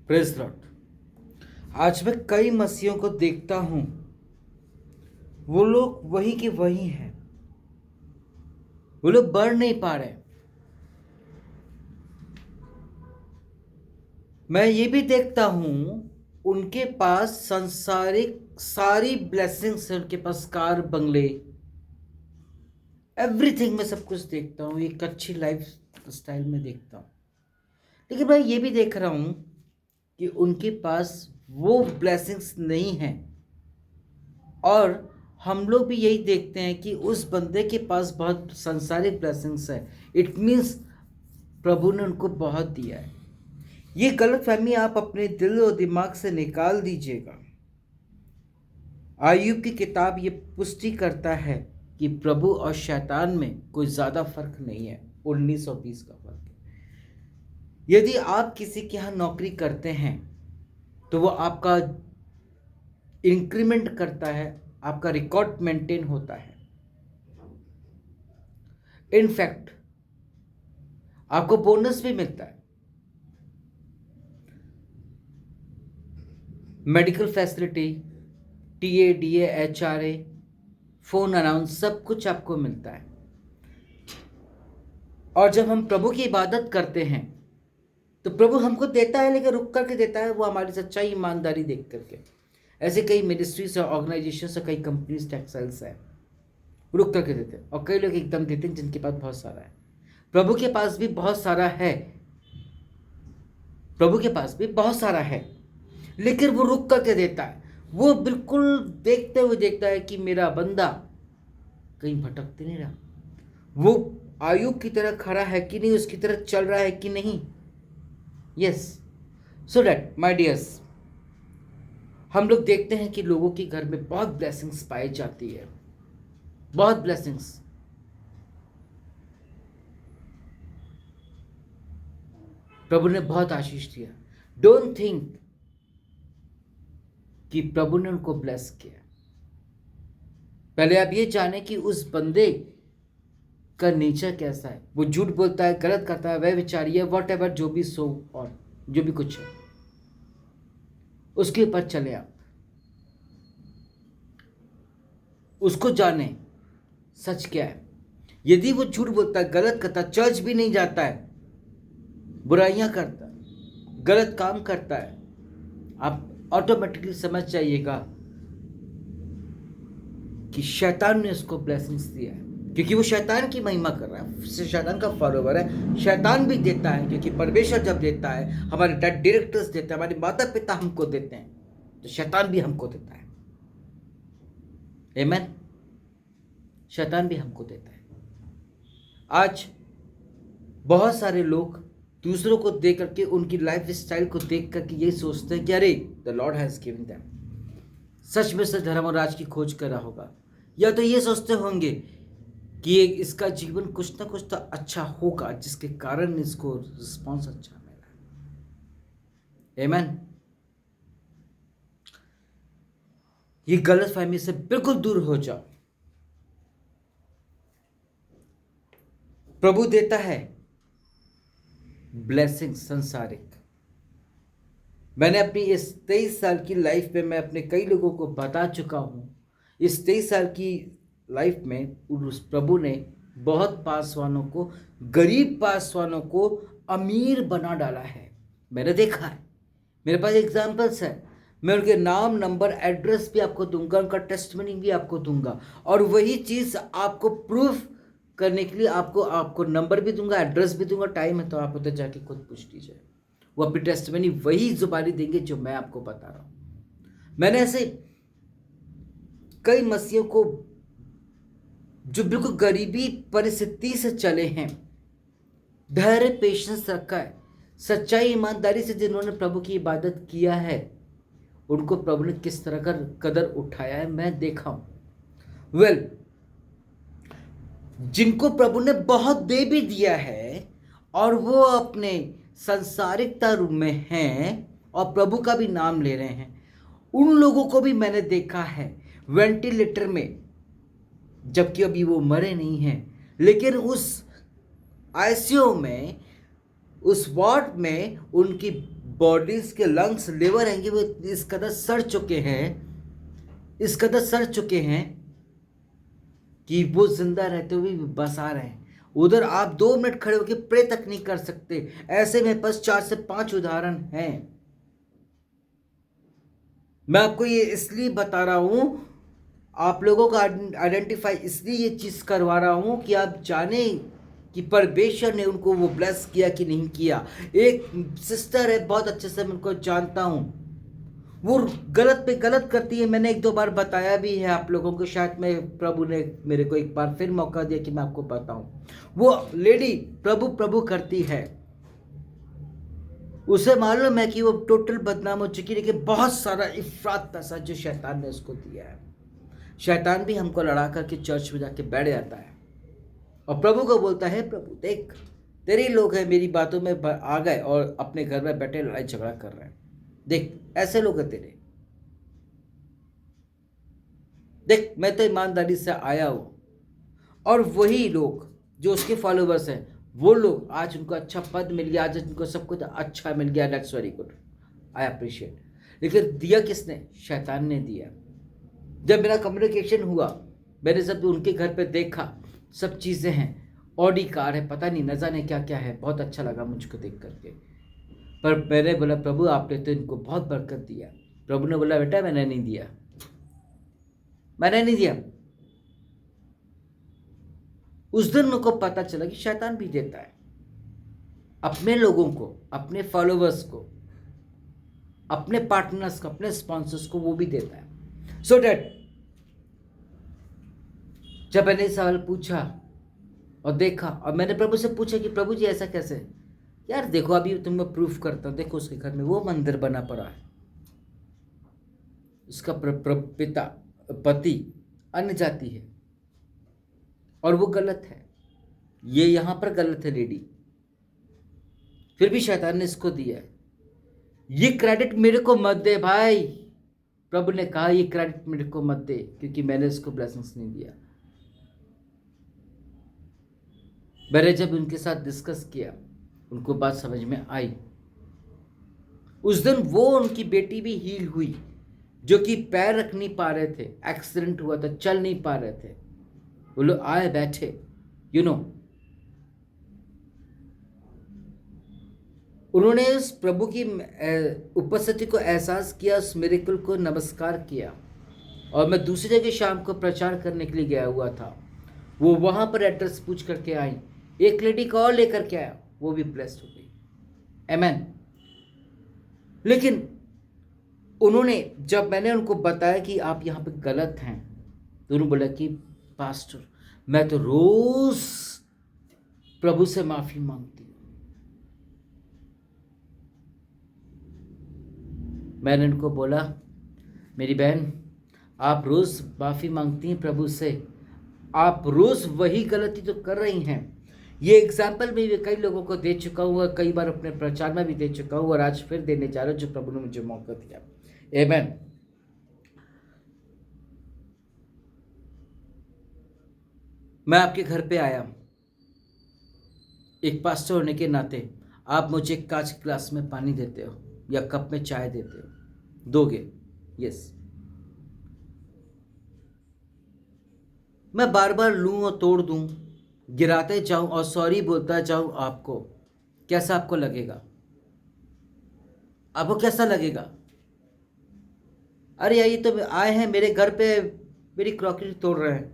Praise Lord. आज मैं कई मसीहों को देखता हूं, वो लोग वही के वही हैं। वो लोग बढ़ नहीं पा रहे। मैं ये भी देखता हूं, उनके पास संसारिक सारी ब्लेसिंग्स है। उनके पास कार, बंगले, एवरीथिंग में सब कुछ देखता हूं। एक अच्छी लाइफ स्टाइल में देखता हूं। लेकिन मैं ये भी देख रहा हूं कि उनके पास वो ब्लेसिंग्स नहीं है। और हम लोग भी यही देखते हैं कि उस बंदे के पास बहुत संसारिक ब्लेसिंग्स है। इट मीन्स प्रभु ने उनको बहुत दिया है। ये गलतफहमी आप अपने दिल और दिमाग से निकाल दीजिएगा। आयुब की किताब ये पुष्टि करता है कि प्रभु और शैतान में कोई ज़्यादा फर्क नहीं है। 19 और 20 का फर्क है। यदि आप किसी के यहाँ नौकरी करते हैं तो वो आपका इंक्रीमेंट करता है, आपका रिकॉर्ड मेंटेन होता है। इनफैक्ट आपको बोनस भी मिलता है। Medical facility, TA, DA, HRA, phone announce, सब कुछ आपको मिलता है। और जब हम प्रभु की इबादत करते हैं तो प्रभु हमको देता है, लेकिन रुक करके देता है। वो हमारी सच्चाई, ईमानदारी देख करके। ऐसे कई मिनिस्ट्रीज और ऑर्गेनाइजेशन और कई कंपनीज, टेक्सटाइल्स है, रुक करके देते हैं। और कई लोग एकदम देते हैं जिनके पास बहुत सारा है। प्रभु के पास भी बहुत सारा है। प्रभु के पास भी बहुत सारा है, लेकिन वो रुक करके देता है। वो बिल्कुल देखते हुए देखता है कि मेरा बंदा कहीं भटकते नहीं रहा। वो आयुब की तरह खड़ा है कि नहीं, उसकी तरह चल रहा है कि नहीं। Yes, so that my dears, हम लोग देखते हैं कि लोगों के घर में बहुत ब्लेसिंग्स पाई जाती है। बहुत ब्लेसिंग्स। प्रभु ने बहुत आशीष दिया। डोंट थिंक कि प्रभु ने उनको ब्लेस किया। पहले आप ये जाने कि उस बंदे का नेचर कैसा है। वो झूठ बोलता है, गलत करता है, वह विचारी है, वॉट एवर, जो भी सो और जो भी कुछ है, उसके ऊपर चले आप। उसको जाने सच क्या है। यदि वो झूठ बोलता है, गलत करता है, चर्च भी नहीं जाता है, बुराइयां करता है, गलत काम करता है, आप ऑटोमेटिकली समझ जाइएगा कि शैतान ने उसको ब्लेसिंग्स दिया है। क्योंकि वो शैतान की महिमा कर रहा है, शैतान का फॉलोवर है। शैतान भी देता है, क्योंकि परमेश्वर जब देता है, हमारे डायरेक्टर्स देते हैं, हमारे माता पिता हमको देते हैं, तो शैतान भी हमको देता है। आमीन। शैतान भी हमको देता है। आज बहुत सारे लोग दूसरों को देख करके, उनकी लाइफ स्टाइल को देख करके यही सोचते हैं कि अरे the Lord has given them, सच में सच धर्म और राज की खोज कर रहा होगा। या तो ये सोचते होंगे कि इसका जीवन कुछ ना कुछ तो अच्छा होगा, जिसके कारण इसको रिस्पॉन्स अच्छा मिला। आमीन। ये गलतफहमी से बिल्कुल दूर हो जाओ। प्रभु देता है ब्लेसिंग संसारिक। मैंने अपनी इस 23 साल की लाइफ में मैं अपने कई लोगों को बता चुका हूँ। इस 23 साल की लाइफ में उस प्रभु ने बहुत पासवानों को, गरीब पासवानों को अमीर बना डाला है। मैंने देखा है, मेरे पास एग्जाम्पल्स है। मैं उनके नाम, नंबर, एड्रेस भी आपको दूंगा, उनका टेस्टमनी भी आपको दूंगा। और वही चीज़ आपको प्रूफ करने के लिए आपको नंबर भी दूंगा, एड्रेस भी दूंगा। टाइम है तो आप उधर जाके खुद पूछ लीजिए। वो अपनी टेस्टमनी वही जुबानी देंगे जो मैं आपको बता रहा हूं। मैंने ऐसे कई मसीहों को, जो बिल्कुल गरीबी परिस्थिति से चले हैं, धैर्य, पेशेंस रखा है, सच्चाई, ईमानदारी से जिन्होंने प्रभु की इबादत किया है, उनको प्रभु ने किस तरह का कदर उठाया है मैं देखा हूं। वेल, जिनको प्रभु ने बहुत दे भी दिया है और वो अपने संसारिकता रूम में हैं और प्रभु का भी नाम ले रहे हैं, उन लोगों को भी मैंने देखा है वेंटिलेटर में, जबकि अभी वो मरे नहीं हैं, लेकिन उस आईसीयू में, उस वार्ड में उनकी बॉडीज के लंग्स, लिवर हैं वो इस कदर सड़ चुके हैं, इस कदर सड़ चुके हैं कि वो जिंदा रहते हुए भी बसा रहे हैं। उधर आप 2 मिनट खड़े होकर प्रे तक नहीं कर सकते। ऐसे में बस 4 से 5 उदाहरण हैं। मैं आपको ये इसलिए बता रहा हूं, आप लोगों का आइडेंटिफाई इसलिए ये चीज करवा रहा हूं कि आप जाने कि परमेश्वर ने उनको वो ब्लेस किया कि नहीं किया। एक सिस्टर है, बहुत अच्छे से मैं उनको जानता हूं, वो गलत पे गलत करती है। मैंने 1-2 बार बताया भी है आप लोगों को, शायद मैं प्रभु ने मेरे को एक बार फिर मौका दिया कि मैं आपको बताऊं। वो लेडी प्रभु प्रभु करती है, उसे मालूम है कि वो टोटल बदनाम हो चुकी है, लेकिन बहुत सारा इफरात पैसा जो शैतान ने उसको दिया है। शैतान भी हमको लड़ा करके चर्च में जाके बैठ जाता है और प्रभु को बोलता है, प्रभु देख तेरे लोग हैं मेरी बातों में आ गए और अपने घर में बैठे लड़ाई झगड़ा कर रहे हैं। देख ऐसे लोग हैं तेरे, देख मैं तो ईमानदारी से आया हूं। और वही लोग जो उसके फॉलोवर्स हैं, वो लोग आज उनको अच्छा पद मिल गया, आज उनको सब कुछ अच्छा मिल गया, that's very good, I appreciate. लेकिन दिया किसने? शैतान ने दिया। जब मेरा कम्युनिकेशन हुआ, मैंने सब उनके घर पे देखा, सब चीज़ें हैं, ऑडी कार है, पता नहीं न जाने क्या क्या है, बहुत अच्छा लगा मुझको देख करके। पर मैंने बोला प्रभु आपने तो इनको बहुत बरकत दिया। प्रभु ने बोला बेटा मैंने नहीं दिया, मैंने नहीं दिया। उस दिन उनको पता चला कि शैतान भी देता है अपने लोगों को, अपने फॉलोवर्स को, अपने पार्टनर्स को, अपने स्पॉन्सर्स को, वो भी देता है। सो डैट जब मैंने सवाल पूछा और देखा, और मैंने प्रभु से पूछा कि प्रभु जी ऐसा कैसे? यार देखो अभी तुम्हें प्रूफ करता हूं, देखो उसके घर में वो मंदिर बना पड़ा है, उसका पिता पति अन्य जाति है और वो गलत है, ये यहां पर गलत है लेडी, फिर भी शैतान ने इसको दिया है। ये क्रेडिट मेरे को मत दे भाई, प्रभु ने कहा ये क्रेडिट मेरे को मत दे, क्योंकि मैंने इसको ब्लेसिंग्स नहीं दिया। मैंने जब उनके साथ डिस्कस किया, उनको बात समझ में आई। उस दिन वो उनकी बेटी भी हील हुई, जो कि पैर रख नहीं पा रहे थे, एक्सीडेंट हुआ था, चल नहीं पा रहे थे, वो लोग आए बैठे, यू नो, उन्होंने उस प्रभु की उपस्थिति को एहसास किया, उस मिरेकल को नमस्कार किया। और मैं दूसरी जगह शाम को प्रचार करने के लिए गया हुआ था, वो वहां पर एड्रेस पूछ करके आई, एक लेडी को और लेकर के आया, वो भी ब्लेस्ड हो गई। आमेन। लेकिन उन्होंने, जब मैंने उनको बताया कि आप यहाँ पे गलत हैं, तो उन्होंने बोला कि पास्टर मैं तो रोज प्रभु से माफी मांगती हूँ। मैंने उनको बोला मेरी बहन आप रोज माफी मांगती हैं प्रभु से, आप रोज वही गलती तो कर रही हैं। ये एग्जाम्पल भी मैं कई लोगों को दे चुका हूँ, कई बार अपने प्रचार में भी दे चुका हूँ, और आज फिर देने जा रहा हूँ जो प्रभु ने मुझे मौका दिया। आमेन। मैं आपके घर पे आया, एक पास्टर होने के नाते आप मुझे कांच के ग्लास में पानी देते हो या कप में चाय देते हो, दोगे? यस। मैं बार बार लूं और तोड़ दूं, गिराते जाऊं और सॉरी बोलता जाऊं, आपको कैसा आपको लगेगा? आपको कैसा लगेगा? अरे ये तो आए हैं मेरे घर पे, मेरी क्रॉकरी तोड़ रहे हैं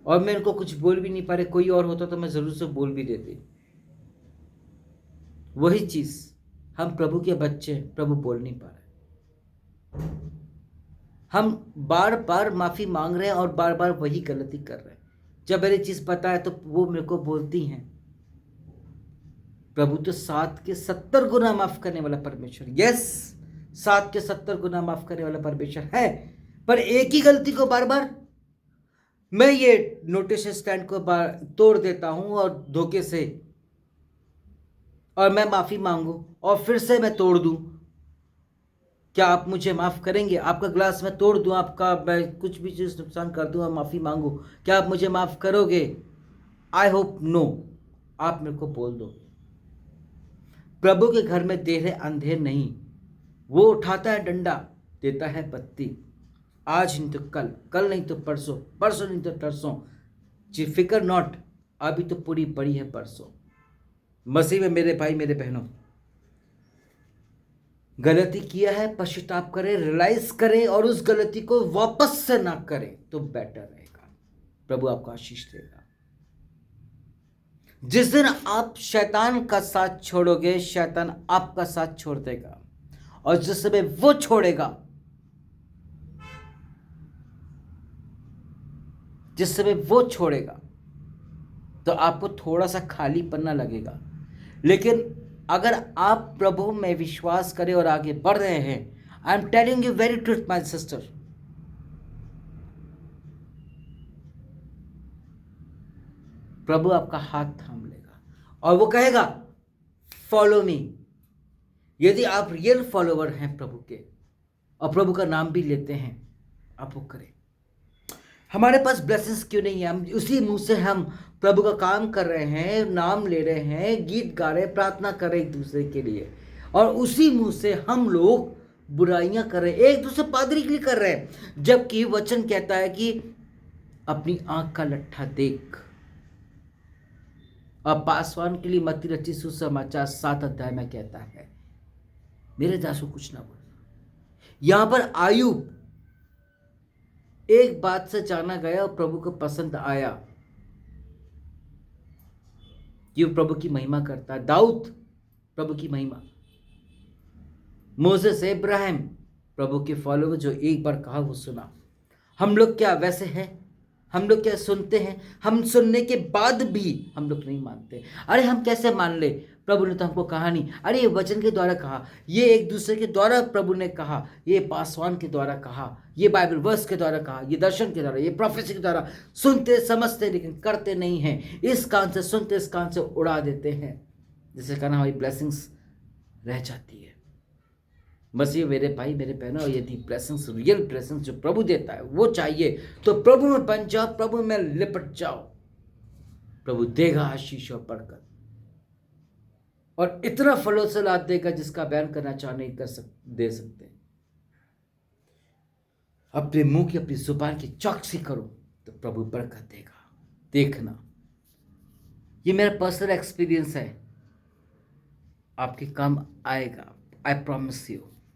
और मैं इनको कुछ बोल भी नहीं पा रहे। कोई और होता तो मैं जरूर से बोल भी देती। वही चीज हम प्रभु के बच्चे, प्रभु बोल नहीं पा रहे, हम बार बार माफी मांग रहे हैं और बार बार वही गलती कर रहे हैं। जब मेरी चीज पता है तो वो मेरे को बोलती हैं, प्रभु तो 7 के 70 गुना माफ करने वाला परमेश्वर, यस 7 के 70 गुना माफ करने वाला परमेश्वर है। पर एक ही गलती को बार बार, मैं ये नोटिस स्टैंड को तोड़ देता हूं और धोखे से, और मैं माफी मांगू और फिर से मैं तोड़ दूं, क्या आप मुझे माफ करेंगे? आपका ग्लास मैं तोड़ दूं, आपका मैं कुछ भी चीज नुकसान कर दूं और माफी मांगू, क्या आप मुझे माफ करोगे? I hope no. आप मेरे को बोल दो, प्रभु के घर में देर है अंधेर नहीं। वो उठाता है डंडा, देता है बत्ती। आज नहीं तो कल, कल नहीं तो परसों, परसों नहीं तो तरसों। जी फिकर नॉट, अभी तो पूरी पड़ी है परसों। मसीह में मेरे भाई मेरे बहनों, गलती किया है पश्चाताप करें, रियलाइज करें और उस गलती को वापस से ना करें तो बेटर रहेगा। प्रभु आपको आशीष देगा। जिस दिन आप शैतान का साथ छोड़ोगे, शैतान आपका साथ छोड़ देगा। और जिस समय वो छोड़ेगा, जिस समय वो छोड़ेगा तो आपको थोड़ा सा खाली पन्ना लगेगा। लेकिन अगर आप प्रभु में विश्वास करें और आगे बढ़ रहे हैं, I am telling you very truth my sister, प्रभु आपका हाथ थाम लेगा और वो कहेगा फॉलो मी। यदि आप रियल फॉलोवर हैं प्रभु के और प्रभु का नाम भी लेते हैं, आप वो करें। हमारे पास ब्लेसिंग्स क्यों नहीं है? हम उसी मुंह से हम प्रभु का काम कर रहे हैं, नाम ले रहे हैं, गीत गा रहे हैं, प्रार्थना कर रहे हैं एक दूसरे के लिए, और उसी मुंह से हम लोग बुराइयां कर रहे हैं, एक दूसरे पादरी के लिए कर रहे हैं। जबकि वचन कहता है कि अपनी आंख का लट्ठा देख। अब पासवान के लिए मत्ती रचित सुसमाचार 7 अध्याय में कहता है, मेरे दास को कुछ ना बोलना। यहां पर आयुब एक बात से जाना गया और प्रभु को पसंद आया कि वो प्रभु की महिमा करता है। दाऊद प्रभु की महिमा, मोसेस, इब्राहिम प्रभु के फॉलोवर, जो एक बार कहा वो सुना। हम लोग क्या वैसे हैं? हम लोग क्या सुनते हैं? हम सुनने के बाद भी हम लोग नहीं मानते। अरे हम कैसे मान ले, प्रभु ने तो हमको कहा नहीं। अरे ये वचन के द्वारा कहा, ये एक दूसरे के द्वारा प्रभु ने कहा, ये पासवान के द्वारा कहा, ये बाइबल वर्स के द्वारा कहा, ये दर्शन के द्वारा, ये प्रोफेसी के द्वारा। सुनते समझते लेकिन करते नहीं हैं। इस कान से सुनते, इस कान से उड़ा देते हैं, जिससे कारण हमारी ब्लेसिंग्स रह जाती है। बस ये मेरे भाई मेरे बहनों, यदि ब्लेसिंग्स, रियल ब्लेसिंग्स जो प्रभु देता है वो चाहिए तो प्रभु में बन जाओ, प्रभु में लिपट जाओ। प्रभु देगा आशीष और बरकत और इतना फलों से लाद देगा जिसका बयान करना चाह नहीं दे सकते। अपने मुंह की, अपनी जुबान की चौकसी करो तो प्रभु बरकत देगा। देखना, ये मेरा पर्सनल एक्सपीरियंस है, आपके काम आएगा। I promise you.